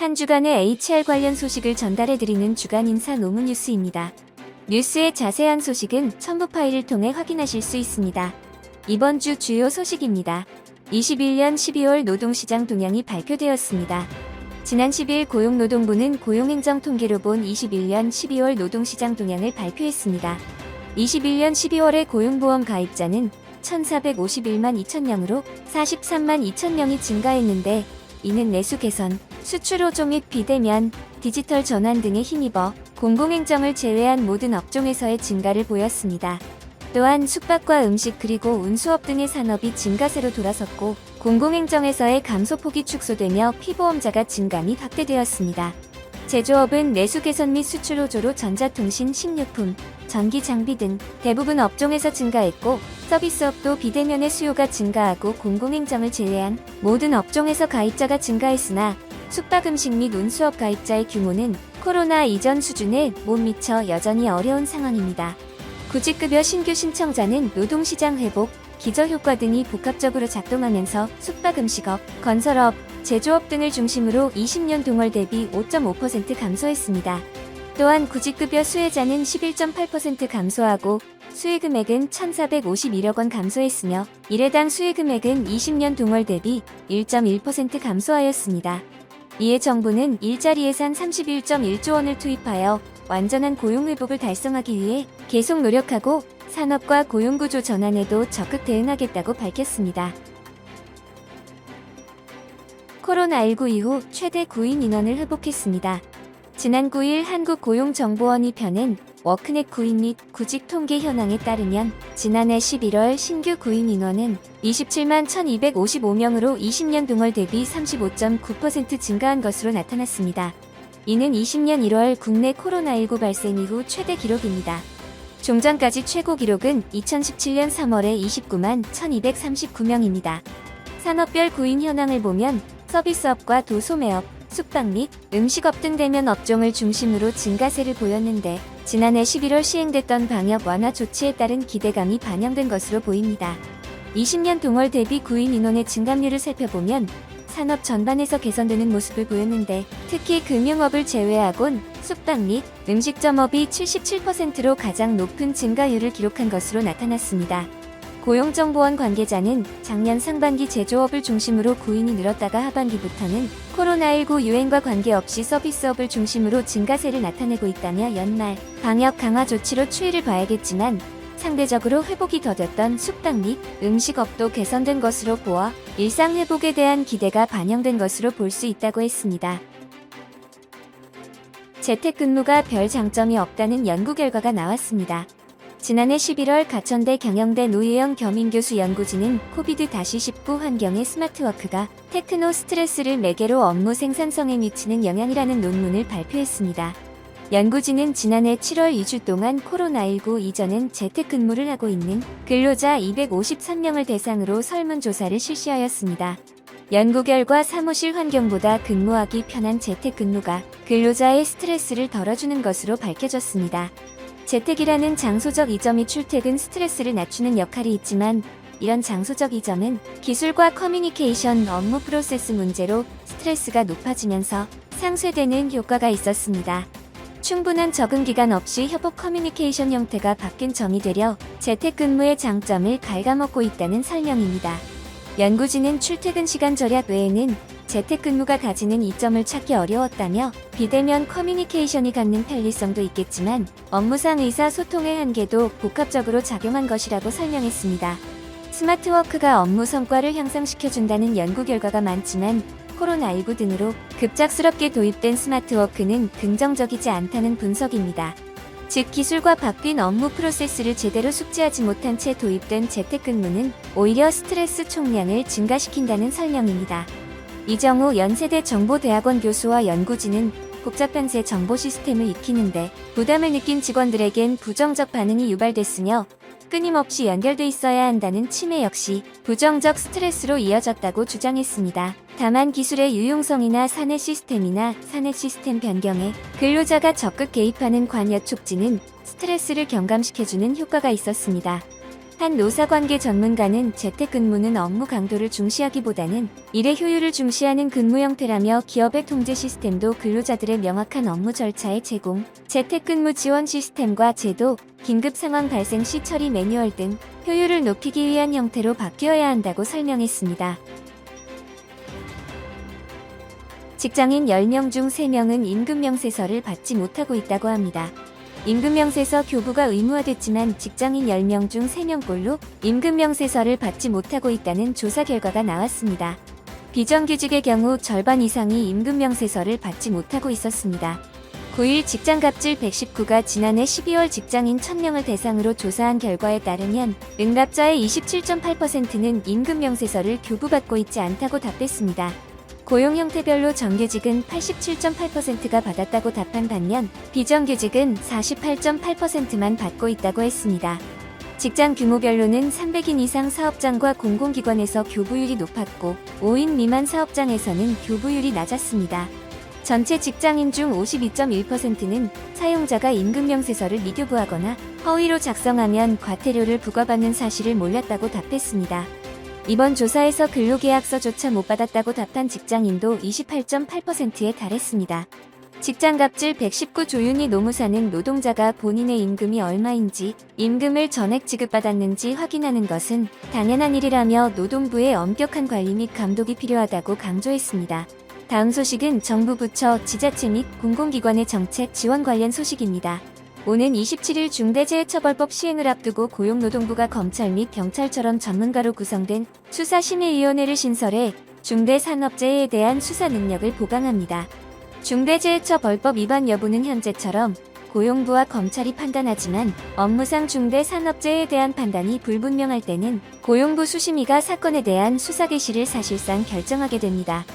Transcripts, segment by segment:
한 주간의 HR 관련 소식을 전달해드리는 주간 인사 노무 뉴스입니다. 뉴스의 자세한 소식은 첨부 파일을 통해 확인하실 수 있습니다. 이번 주 주요 소식입니다. 21년 12월 노동시장 동향이 발표되었습니다. 지난 10일 고용노동부는 고용행정 통계로 본 21년 12월 노동시장 동향을 발표했습니다. 21년 12월의 고용보험 가입자는 1,451만 2천명으로 43만 2천명이 증가했는데, 이는 내수 개선, 수출 호조 및 비대면, 디지털 전환 등에 힘입어 공공행정을 제외한 모든 업종에서의 증가를 보였습니다. 또한 숙박과 음식 그리고 운수업 등의 산업이 증가세로 돌아섰고, 공공행정에서의 감소폭이 축소되며 피보험자가 증가 및 확대되었습니다. 제조업은 내수 개선 및 수출 호조로 전자통신, 식료품, 전기 장비 등 대부분 업종에서 증가했고, 서비스업도 비대면의 수요가 증가하고 공공행정을 제외한 모든 업종에서 가입자가 증가했으나, 숙박음식 및 운수업 가입자의 규모는 코로나 이전 수준에 못 미쳐 여전히 어려운 상황입니다. 구직급여 신규 신청자는 노동시장 회복, 기저효과 등이 복합적으로 작동하면서 숙박음식업, 건설업, 제조업 등을 중심으로 20년 동월 대비 5.5% 감소했습니다. 또한 구직급여 수혜자는 11.8% 감소하고 수혜금액은 1,451억 원 감소했으며, 일회당 수혜금액은 20년 동월 대비 1.1% 감소하였습니다. 이에 정부는 일자리 예산 31.1조 원을 투입하여 완전한 고용회복을 달성하기 위해 계속 노력하고 산업과 고용구조 전환에도 적극 대응하겠다고 밝혔습니다. 코로나19 이후 최대 구인 인원을 회복했습니다. 지난 9일 한국고용정보원이 펴낸 워크넷 구인 및 구직 통계 현황에 따르면 지난해 11월 신규 구인 인원은 27만 1,255명으로 20년 동월 대비 35.9% 증가한 것으로 나타났습니다. 이는 20년 1월 국내 코로나19 발생 이후 최대 기록입니다. 종전까지 최고 기록은 2017년 3월에 29만 1,239명입니다. 산업별 구인 현황을 보면 서비스업과 도소매업, 숙박 및 음식업 등 대면 업종을 중심으로 증가세를 보였는데, 지난해 11월 시행됐던 방역 완화 조치에 따른 기대감이 반영된 것으로 보입니다. 20년 동월 대비 구인 인원의 증감률을 살펴보면 산업 전반에서 개선되는 모습을 보였는데, 특히 금융업을 제외하곤 숙박 및 음식점업이 77%로 가장 높은 증가율을 기록한 것으로 나타났습니다. 고용정보원 관계자는 작년 상반기 제조업을 중심으로 구인이 늘었다가 하반기부터는 코로나19 유행과 관계없이 서비스업을 중심으로 증가세를 나타내고 있다며, 연말 방역 강화 조치로 추이를 봐야겠지만 상대적으로 회복이 더뎠던 숙박 및 음식업도 개선된 것으로 보아 일상 회복에 대한 기대가 반영된 것으로 볼 수 있다고 했습니다. 재택근무가 별 장점이 없다는 연구 결과가 나왔습니다. 지난해 11월 가천대 경영대 노예영 겸임교수 연구진은 코비드-19 환경의 스마트워크가 테크노 스트레스를 매개로 업무 생산성에 미치는 영향이라는 논문을 발표했습니다. 연구진은 지난해 7월 2주 동안 코로나19 이전엔 재택근무를 하고 있는 근로자 253명을 대상으로 설문조사를 실시하였습니다. 연구 결과 사무실 환경보다 근무하기 편한 재택근무가 근로자의 스트레스를 덜어주는 것으로 밝혀졌습니다. 재택이라는 장소적 이점이 출퇴근 스트레스를 낮추는 역할이 있지만, 이런 장소적 이점은 기술과 커뮤니케이션, 업무 프로세스 문제로 스트레스가 높아지면서 상쇄되는 효과가 있었습니다. 충분한 적응 기간 없이 협업 커뮤니케이션 형태가 바뀐 점이 되려 재택근무의 장점을 갉아먹고 있다는 설명입니다. 연구진은 출퇴근 시간 절약 외에는 재택근무가 가지는 이점을 찾기 어려웠다며, 비대면 커뮤니케이션이 갖는 편리성도 있겠지만 업무상 의사소통의 한계도 복합적으로 작용한 것이라고 설명했습니다. 스마트워크가 업무 성과를 향상시켜준다는 연구 결과가 많지만, 코로나19 등으로 급작스럽게 도입된 스마트워크는 긍정적이지 않다는 분석입니다. 즉, 기술과 바뀐 업무 프로세스를 제대로 숙지하지 못한 채 도입된 재택근무는 오히려 스트레스 총량을 증가시킨다는 설명입니다. 이정우 연세대 정보대학원 교수와 연구진은 복잡한 새 정보 시스템을 익히는데 부담을 느낀 직원들에겐 부정적 반응이 유발됐으며, 끊임없이 연결돼 있어야 한다는 침해 역시 부정적 스트레스로 이어졌다고 주장했습니다. 다만 기술의 유용성이나 사내 시스템 변경에 근로자가 적극 개입하는 관여 촉진은 스트레스를 경감시켜주는 효과가 있었습니다. 한 노사관계 전문가는 재택근무는 업무 강도를 중시하기보다는 일의 효율을 중시하는 근무 형태라며 기업의 통제 시스템도 근로자들의 명확한 업무 절차의 제공, 재택근무 지원 시스템과 제도, 긴급 상황 발생 시 처리 매뉴얼 등 효율을 높이기 위한 형태로 바뀌어야 한다고 설명했습니다. 직장인 10명 중 3명은 임금명세서를 받지 못하고 있다고 합니다. 임금명세서 교부가 의무화됐지만 직장인 10명 중 3명꼴로 임금명세서를 받지 못하고 있다는 조사 결과가 나왔습니다. 비정규직의 경우 절반 이상이 임금명세서를 받지 못하고 있었습니다. 9일 직장갑질 119가 지난해 12월 직장인 1000명을 대상으로 조사한 결과에 따르면 응답자의 27.8%는 임금명세서를 교부받고 있지 않다고 답했습니다. 고용 형태별로 정규직은 87.8%가 받았다고 답한 반면 비정규직은 48.8%만 받고 있다고 했습니다. 직장 규모별로는 300인 이상 사업장과 공공기관에서 교부율이 높았고 5인 미만 사업장에서는 교부율이 낮았습니다. 전체 직장인 중 52.1%는 사용자가 임금명세서를 미교부하거나 허위로 작성하면 과태료를 부과받는 사실을 몰랐다고 답했습니다. 이번 조사에서 근로계약서조차 못 받았다고 답한 직장인도 28.8%에 달했습니다. 직장갑질 119 조윤희 노무사는 노동자가 본인의 임금이 얼마인지, 임금을 전액 지급받았는지 확인하는 것은 당연한 일이라며 노동부의 엄격한 관리 및 감독이 필요하다고 강조했습니다. 다음 소식은 정부 부처, 지자체 및 공공기관의 정책 지원 관련 소식입니다. 오는 27일 중대재해처벌법 시행을 앞두고 고용노동부가 검찰 및 경찰처럼 전문가로 구성된 수사심의위원회를 신설해 중대산업재해에 대한 수사 능력을 보강합니다. 중대재해처벌법 위반 여부는 현재처럼 고용부와 검찰이 판단하지만 업무상 중대산업재해에 대한 판단이 불분명할 때는 고용부 수심위가 사건에 대한 수사 개시를 사실상 결정하게 됩니다.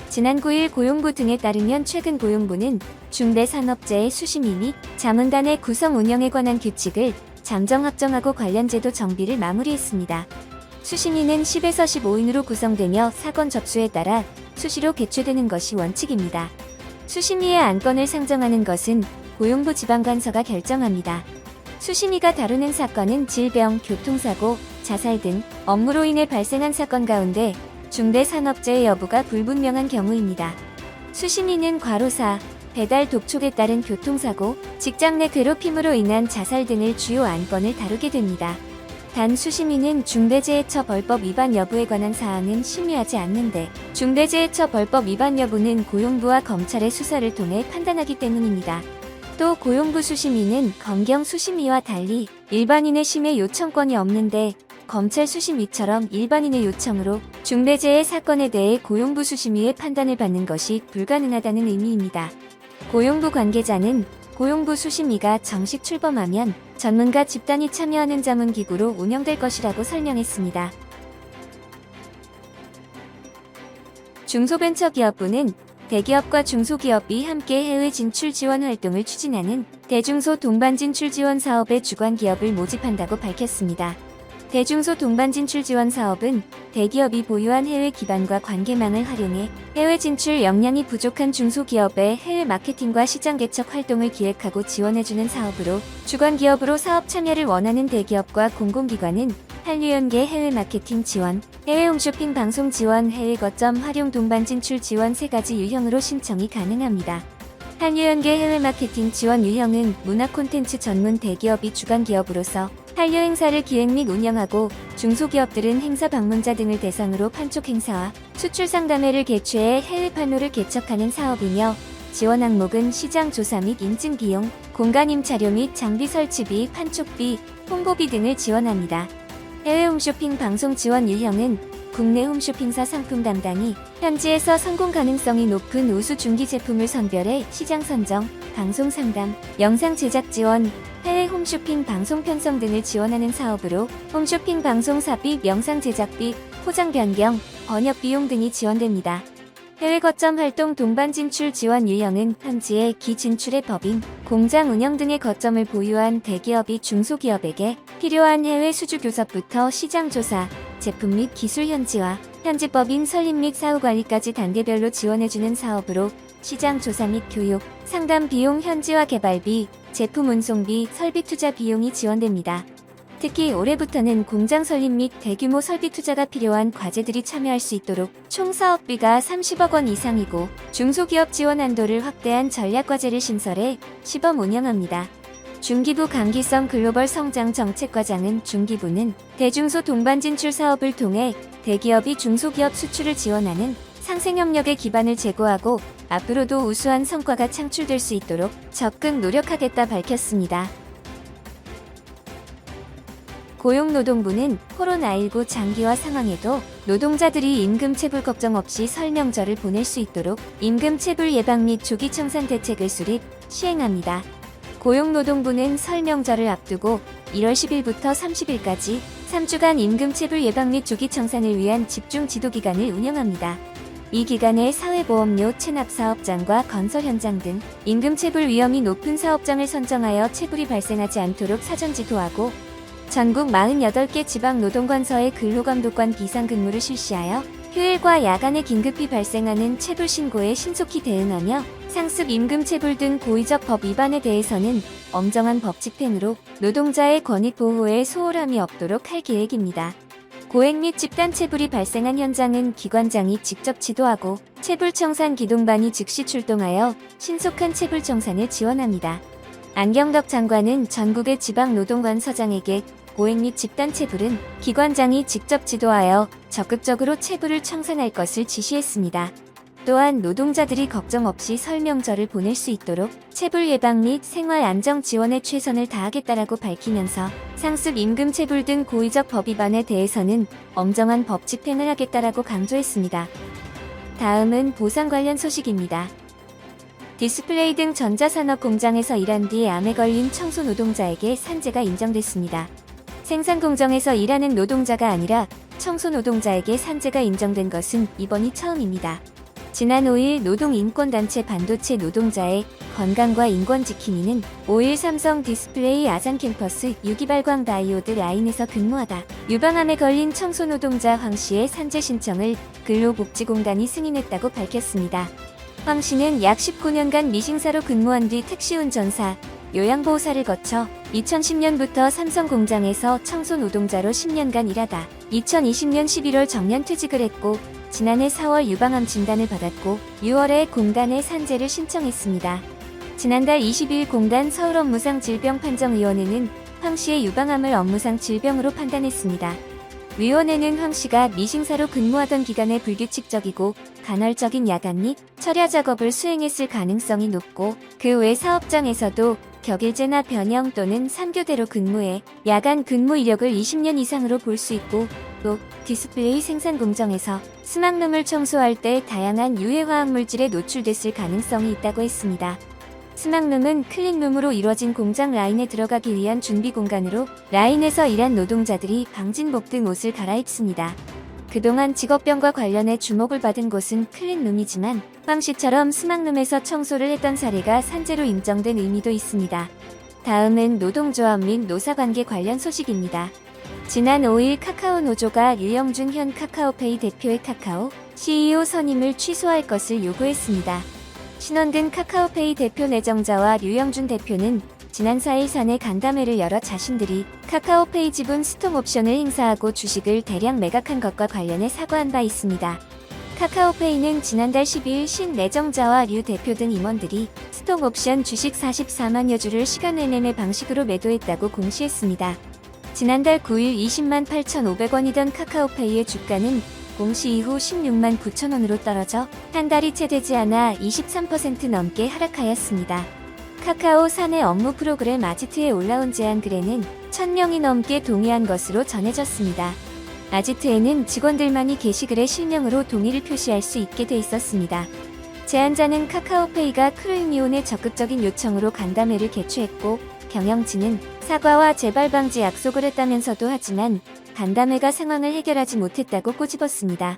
지난 9일 고용부 등에 따르면 최근 고용부는 중대산업재해 수심위 및 자문단의 구성 운영에 관한 규칙을 잠정 확정하고 관련 제도 정비를 마무리했습니다. 수심위는 10에서 15인으로 구성되며 사건 접수에 따라 수시로 개최되는 것이 원칙입니다. 수심위의 안건을 상정하는 것은 고용부 지방관서가 결정합니다. 수심위가 다루는 사건은 질병, 교통사고, 자살 등 업무로 인해 발생한 사건 가운데 중대산업재해 여부가 불분명한 경우입니다. 수심위는 과로사, 배달 독촉에 따른 교통사고, 직장 내 괴롭힘으로 인한 자살 등을 주요 안건을 다루게 됩니다. 단 수심위는 중대재해처벌법 위반 여부에 관한 사항은 심의하지 않는데 중대재해처벌법 위반 여부는 고용부와 검찰의 수사를 통해 판단하기 때문입니다. 또 고용부 수심위는 검경 수심위와 달리 일반인의 심의 요청권이 없는데 검찰 수심위처럼 일반인의 요청으로 중대재해 사건에 대해 고용부 수심위의 판단을 받는 것이 불가능하다는 의미입니다. 고용부 관계자는 고용부 수심위가 정식 출범하면 전문가 집단이 참여하는 자문기구로 운영될 것이라고 설명했습니다. 중소벤처기업부는 대기업과 중소기업이 함께 해외 진출 지원 활동을 추진하는 대중소 동반 진출 지원 사업의 주관 기업을 모집한다고 밝혔습니다. 대중소 동반 진출 지원 사업은 대기업이 보유한 해외 기반과 관계망을 활용해 해외 진출 역량이 부족한 중소기업의 해외 마케팅과 시장 개척 활동을 기획하고 지원해주는 사업으로 주관 기업으로 사업 참여를 원하는 대기업과 공공기관은 한류연계 해외 마케팅 지원, 해외 홈쇼핑 방송 지원, 해외 거점 활용 동반 진출 지원 3가지 유형으로 신청이 가능합니다. 한류연계 해외 마케팅 지원 유형은 문화 콘텐츠 전문 대기업이 주관 기업으로서 한류 행사를 기획 및 운영하고 중소기업들은 행사 방문자 등을 대상으로 판촉 행사와 수출 상담회를 개최해 해외 판로를 개척하는 사업이며 지원 항목은 시장 조사 및 인증 비용, 공간 임차료 및 장비 설치비, 판촉비, 홍보비 등을 지원합니다. 해외 홈쇼핑 방송 지원 유형은 국내 홈쇼핑사 상품 담당이 현지에서 성공 가능성이 높은 우수 중기 제품을 선별해 시장 선정, 방송 상담, 영상 제작 지원, 해외 홈쇼핑 방송 편성 등을 지원하는 사업으로 홈쇼핑 방송 삽입, 영상 제작비, 포장 변경, 번역 비용 등이 지원됩니다. 해외 거점 활동 동반 진출 지원 유형은 현지의 기진출의 법인, 공장 운영 등의 거점을 보유한 대기업이 중소기업에게 필요한 해외 수주 교섭부터 시장 조사, 제품 및 기술 현지화, 현지법인 설립 및 사후 관리까지 단계별로 지원해주는 사업으로 시장 조사 및 교육, 상담 비용 현지화 개발비, 제품 운송비, 설비 투자 비용이 지원됩니다. 특히 올해부터는 공장 설립 및 대규모 설비 투자가 필요한 과제들이 참여할 수 있도록 총 사업비가 30억 원 이상이고 중소기업 지원 한도를 확대한 전략과제를 신설해 시범 운영합니다. 중기부 강기성 글로벌 성장 정책과장은 중기부는 대중소 동반 진출 사업을 통해 대기업이 중소기업 수출을 지원하는 상생협력의 기반을 제고하고 앞으로도 우수한 성과가 창출될 수 있도록 적극 노력하겠다 밝혔습니다. 고용노동부는 코로나19 장기화 상황에도 노동자들이 임금체불 걱정 없이 설 명절을 보낼 수 있도록 임금체불 예방 및 조기 청산 대책을 수립, 시행합니다. 고용노동부는 설 명절을 앞두고 1월 10일부터 30일까지 3주간 임금체불 예방 및 조기 청산을 위한 집중 지도 기간을 운영합니다. 이 기간에 사회보험료 체납 사업장과 건설 현장 등 임금체불 위험이 높은 사업장을 선정하여 체불이 발생하지 않도록 사전 지도하고 전국 48개 지방노동관서의 근로감독관 비상근무를 실시하여 휴일과 야간에 긴급히 발생하는 체불 신고에 신속히 대응하며 상습 임금체불 등 고의적 법 위반에 대해서는 엄정한 법 집행으로 노동자의 권익 보호에 소홀함이 없도록 할 계획입니다. 고액 및 집단 체불이 발생한 현장은 기관장이 직접 지도하고 체불 청산 기동반이 즉시 출동하여 신속한 체불 청산을 지원합니다. 안경덕 장관은 전국의 지방노동관서장에게 고액 및 집단 체불은 기관장이 직접 지도하여 적극적으로 체불을 청산할 것을 지시했습니다. 또한 노동자들이 걱정 없이 설 명절을 보낼 수 있도록 체불 예방 및 생활 안정 지원에 최선을 다하겠다라고 밝히면서 상습 임금 체불 등 고의적 법 위반에 대해서는 엄정한 법 집행을 하겠다라고 강조했습니다. 다음은 보상 관련 소식입니다. 디스플레이 등 전자산업 공장에서 일한 뒤 암에 걸린 청소 노동자에게 산재가 인정됐습니다. 생산 공정에서 일하는 노동자가 아니라 청소 노동자에게 산재가 인정된 것은 이번이 처음입니다. 지난 5일 노동인권단체 반도체 노동자의 건강과 인권 지킴이는 5일 삼성 디스플레이 아산 캠퍼스 유기발광 다이오드 라인에서 근무하다 유방암에 걸린 청소 노동자 황 씨의 산재 신청을 근로복지공단이 승인했다고 밝혔습니다. 황 씨는 약 19년간 미싱사로 근무한 뒤 택시운전사, 요양보호사를 거쳐 2010년부터 삼성 공장에서 청소 노동자로 10년간 일하다 2020년 11월 정년 퇴직을 했고 지난해 4월 유방암 진단을 받았고 6월에 공단에 산재를 신청했습니다. 지난달 20일 공단 서울업무상질병판정위원회는 황 씨의 유방암을 업무상 질병으로 판단했습니다. 위원회는 황 씨가 미싱사로 근무하던 기간에 불규칙적이고 간헐적인 야간 및 철야 작업을 수행했을 가능성이 높고 그 외 사업장에서도 격일제나 변형 또는 3교대로 근무해 야간 근무 이력을 20년 이상으로 볼 수 있고 또 디스플레이 생산 공정에서 스막룸을 청소할 때 다양한 유해 화학 물질에 노출됐을 가능성이 있다고 했습니다. 스막룸은 클린룸으로 이루어진 공장 라인에 들어가기 위한 준비 공간으로 라인에서 일한 노동자들이 방진복 등 옷을 갈아입습니다. 그동안 직업병과 관련해 주목을 받은 곳은 클린룸이지만 황 씨처럼 스막룸에서 청소를 했던 사례가 산재로 인정된 의미도 있습니다. 다음은 노동조합 및 노사관계 관련 소식입니다. 지난 5일 카카오 노조가 류영준 현 카카오페이 대표의 카카오 CEO 선임을 취소할 것을 요구했습니다. 신원근 카카오페이 대표 내정자와 류영준 대표는 지난 4일 사내 간담회를 열어 자신들이 카카오페이 지분 스톡 옵션을 행사하고 주식을 대량 매각한 것과 관련해 사과한 바 있습니다. 카카오페이는 지난달 12일 신 내정자와 류 대표 등 임원들이 스톡 옵션 주식 44만여 주를 시간외매매 방식으로 매도했다고 공시했습니다. 지난달 9일 20만 8,500원이던 카카오페이의 주가는 공시 이후 16만 9천원으로 떨어져 한 달이 채 되지 않아 23% 넘게 하락하였습니다. 카카오 사내 업무 프로그램 아지트에 올라온 제안 글에는 1,000명이 넘게 동의한 것으로 전해졌습니다. 아지트에는 직원들만이 게시글에 실명으로 동의를 표시할 수 있게 돼 있었습니다. 제안자는 카카오페이가 크루잉리온의 적극적인 요청으로 간담회를 개최했고 경영진은 사과와 재발 방지 약속을 했다면서도 하지만 간담회가 상황을 해결하지 못했다고 꼬집었습니다.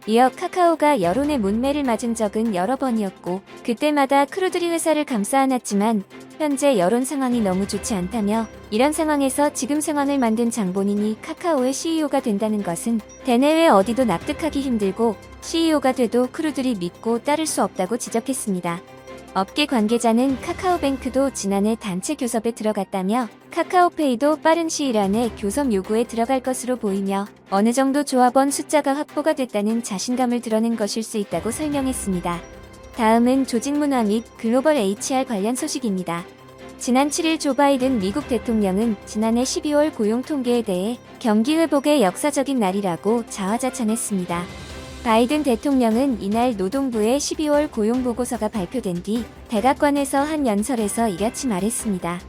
이어 카카오가 여론의 문매를 맞은 적은 여러 번이었고 그때마다 크루들이 회사를 감싸 안았지만 현재 여론 상황이 너무 좋지 않다며 이런 상황에서 지금 상황을 만든 장본인이 카카오의 CEO가 된다는 것은 대내외 어디도 납득하기 힘들고 CEO가 돼도 크루들이 믿고 따를 수 없다고 지적했습니다. 업계 관계자는 카카오뱅크도 지난해 단체 교섭에 들어갔다며 카카오페이도 빠른 시일 안에 교섭 요구에 들어갈 것으로 보이며 어느 정도 조합원 숫자가 확보가 됐다는 자신감을 드러낸 것일 수 있다고 설명했습니다. 다음은 조직 문화 및 글로벌 HR 관련 소식입니다. 지난 7일 조 바이든 미국 대통령은 지난해 12월 고용 통계에 대해 경기 회복의 역사적인 날이라고 자화자찬했습니다. 바이든 대통령은 이날 노동부의 12월 고용보고서가 발표된 뒤 백악관에서 한 연설에서 이같이 말했습니다.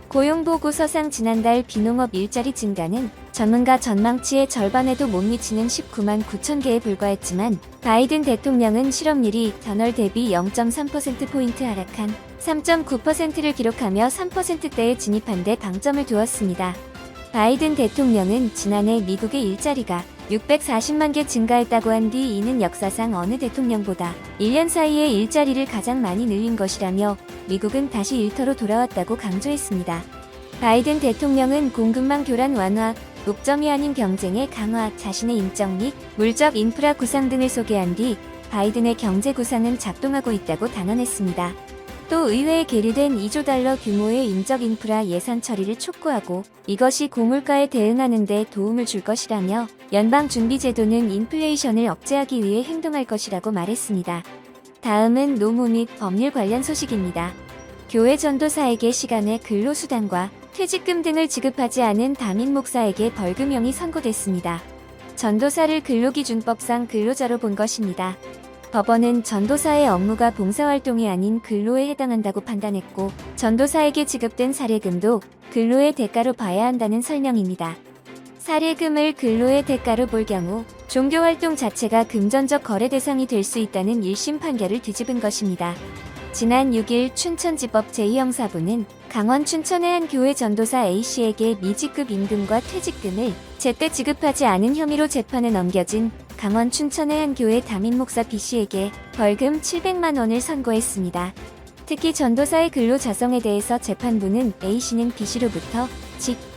고용보고서상 지난달 비농업 일자리 증가는 전문가 전망치의 절반에도 못 미치는 19만 9천 개에 불과했지만 바이든 대통령은 실업률이 전월 대비 0.3%포인트 하락한 3.9%를 기록하며 3%대에 진입한 데 방점을 두었습니다. 바이든 대통령은 지난해 미국의 일자리가 640만 개 증가했다고 한 뒤 이는 역사상 어느 대통령보다 1년 사이에 일자리를 가장 많이 늘린 것이라며 미국은 다시 일터로 돌아왔다고 강조했습니다. 바이든 대통령은 공급망 교란 완화, 독점이 아닌 경쟁의 강화, 자신의 인적 및 물적 인프라 구상 등을 소개한 뒤 바이든의 경제 구상은 작동하고 있다고 단언했습니다. 또 의회에 계류된 2조 달러 규모의 인적 인프라 예산 처리를 촉구하고 이것이 고물가에 대응하는 데 도움을 줄 것이라며 연방준비제도는 인플레이션을 억제하기 위해 행동할 것이라고 말했습니다. 다음은 노무 및 법률 관련 소식입니다. 교회 전도사에게 시간의 근로수당과 퇴직금 등을 지급하지 않은 담임 목사에게 벌금형이 선고됐습니다. 전도사를 근로기준법상 근로자로 본 것입니다. 법원은 전도사의 업무가 봉사활동이 아닌 근로에 해당한다고 판단했고 전도사에게 지급된 사례금도 근로의 대가로 봐야 한다는 설명입니다. 사례금을 근로의 대가로 볼 경우 종교활동 자체가 금전적 거래 대상이 될 수 있다는 1심 판결을 뒤집은 것입니다. 지난 6일 춘천지법 제2형사부는 강원 춘천의 한 교회 전도사 A씨에게 미지급 임금과 퇴직금을 제때 지급하지 않은 혐의로 재판에 넘겨진 강원 춘천의 한 교회 담임 목사 B씨에게 벌금 700만 원을 선고했습니다. 특히 전도사의 근로 자성에 대해서 재판부는 A씨는 B씨로부터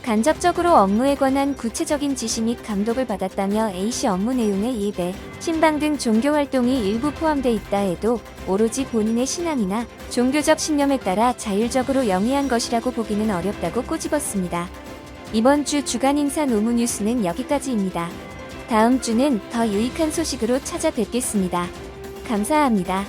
간접적으로 업무에 관한 구체적인 지시 및 감독을 받았다며 A씨 업무 내용의 예배, 신방 등 종교활동이 일부 포함돼 있다 해도 오로지 본인의 신앙이나 종교적 신념에 따라 자율적으로 영위한 것이라고 보기는 어렵다고 꼬집었습니다. 이번 주 주간 인사 노무 뉴스는 여기까지입니다. 다음 주는 더 유익한 소식으로 찾아뵙겠습니다. 감사합니다.